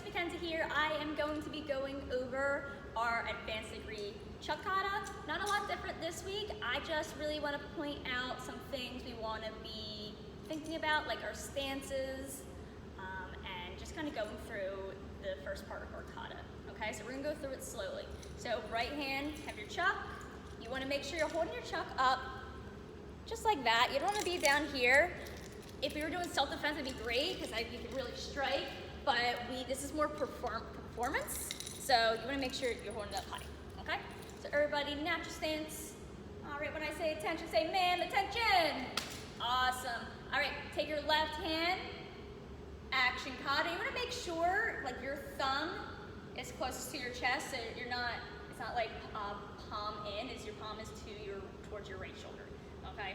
Miss Kata here. I am going to be going over our advanced degree chuck kata. Not a lot different this week. I just really want to point out some things we want to be thinking about, like our stances, and just kind of going through the first part of our kata. Okay, so we're going to go through it slowly. So right hand, have your chuck. You want to make sure you're holding your chuck up just like that. You don't want to be down here. If we were doing self-defense, it'd be great because you could really strike, but this is more performance, so you want to make sure you're holding it up high, okay? So everybody, natural stance. All right, when I say attention, say man, attention. Awesome. All right, take your left hand, action kata. You want to make sure like your thumb is closest to your chest, so it's not like palm in, your palm is towards your right shoulder, okay?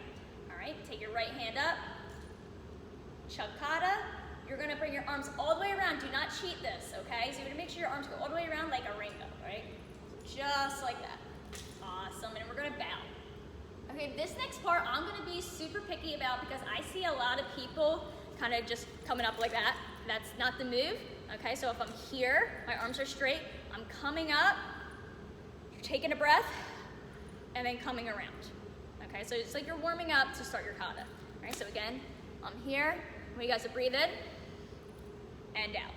All right, take your right hand up. Chuck kata, you're gonna bring your arms all the way around. Do not cheat this, okay? So you're gonna make sure your arms go all the way around like a rainbow, right? Just like that. Awesome, and we're gonna bow. Okay, this next part I'm gonna be super picky about because I see a lot of people kind of just coming up like that. That's not the move, okay? So if I'm here, my arms are straight, I'm coming up, you're taking a breath, and then coming around, okay? So it's like you're warming up to start your kata, all right? So again, I'm here. I want you guys to breathe in and out.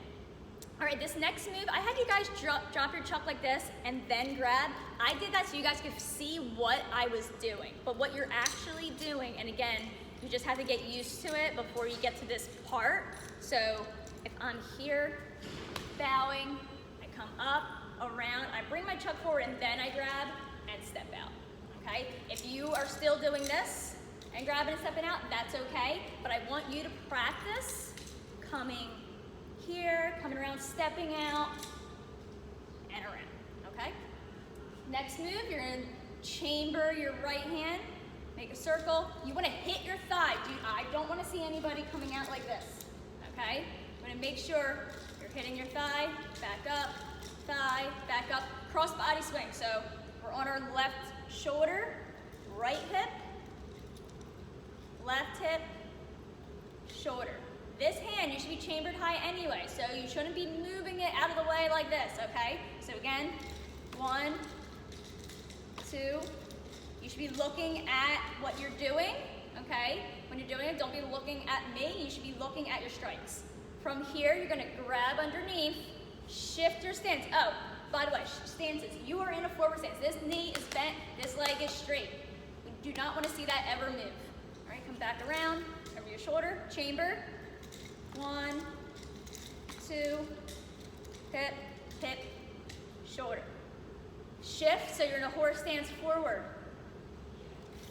All right, this next move, I had you guys drop your chuck like this and then grab. I did that so you guys could see what I was doing, but what you're actually doing, and again, you just have to get used to it before you get to this part. So if I'm here, bowing, I come up, around, I bring my chuck forward and then I grab and step out, okay? If you are still doing this, and grabbing and stepping out, that's okay. But I want you to practice coming here, coming around, stepping out, and around, okay? Next move, you're gonna chamber your right hand, make a circle. You wanna hit your thigh. I don't wanna see anybody coming out like this, okay? You wanna make sure you're hitting your thigh, back up, cross body swing. So we're on our left shoulder, right hip, left hip, shoulder. This hand, you should be chambered high anyway, so you shouldn't be moving it out of the way like this, okay? So again, 1, 2, you should be looking at what you're doing, okay? When you're doing it, don't be looking at me, you should be looking at your strikes. From here, you're gonna grab underneath, shift your stance. Oh, by the way, stances, you are in a forward stance. This knee is bent, this leg is straight. We do not wanna see that ever move. All right, come back around, over your shoulder, chamber. 1, 2, hip, hip, shoulder. Shift, so you're in a horse stance forward.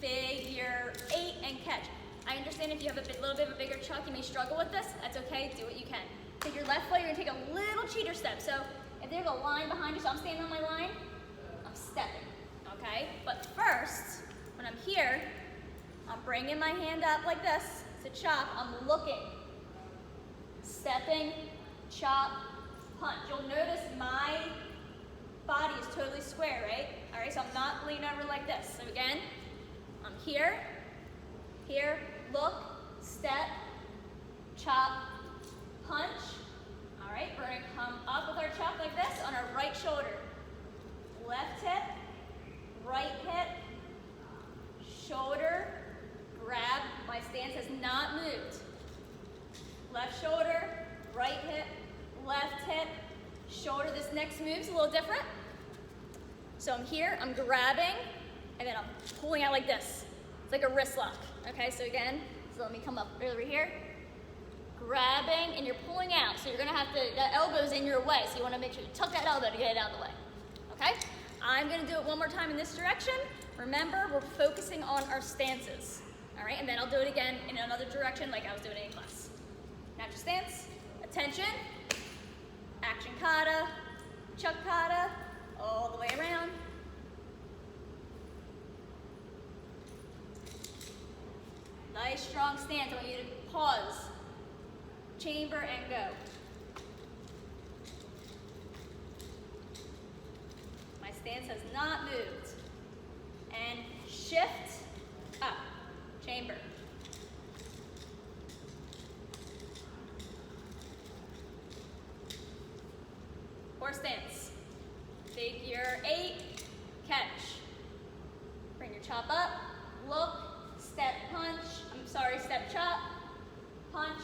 Figure 8 and catch. I understand if you have a little bit of a bigger chuck, you may struggle with this. That's okay, do what you can. Take your left foot, you're gonna take a little cheater step. So if there's a line behind you, so I'm standing on my line, I'm stepping, okay? But first, when I'm here, I'm bringing my hand up like this. It's a chop. I'm looking. Stepping, chop, punch. You'll notice my body is totally square, right? All right, so I'm not leaning over like this. So again, I'm here, look, step, chop, punch. All right, we're gonna come up with our chop like this on our right shoulder. Left hip, right hip, shoulder, grab, my stance has not moved. Left shoulder, right hip, left hip, shoulder. This next move's a little different. So I'm here, I'm grabbing, and then I'm pulling out like this. It's like a wrist lock, okay? So again, let me come up over here. Grabbing, and you're pulling out. So you're gonna have to, that elbow's in your way, so you wanna make sure you tuck that elbow to get it out of the way, okay? I'm gonna do it one more time in this direction. Remember, we're focusing on our stances, all right? And then I'll do it again in another direction like I was doing it in class. Natural stance, attention, action kata, chuck kata, all the way around. Nice strong stance. I want you to pause, chamber, and go. My stance has not moved. And shift, up, chamber. Horse stance. Figure 8, catch. Bring your chop up, look, step step chop, punch,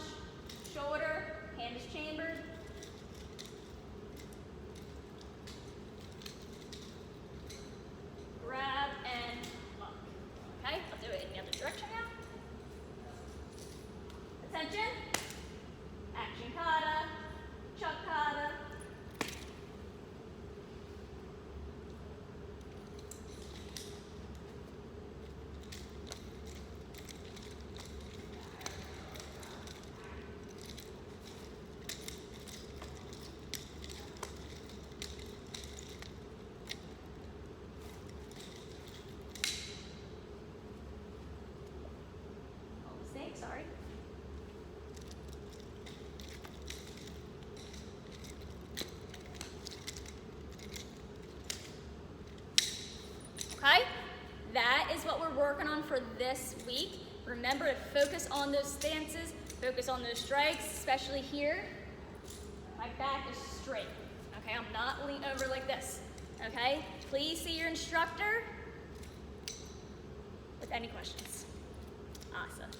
shoulder, hand is chambered. Grab and look. Okay, I'll do it in the other direction now. Attention. Action kata, chuck kata. Mistake, sorry. Okay, that is what we're working on for this week. Remember to focus on those stances, focus on those strikes, especially here. My back is straight, okay? I'm not leaning over like this, okay? Please see your instructor with any questions. Awesome.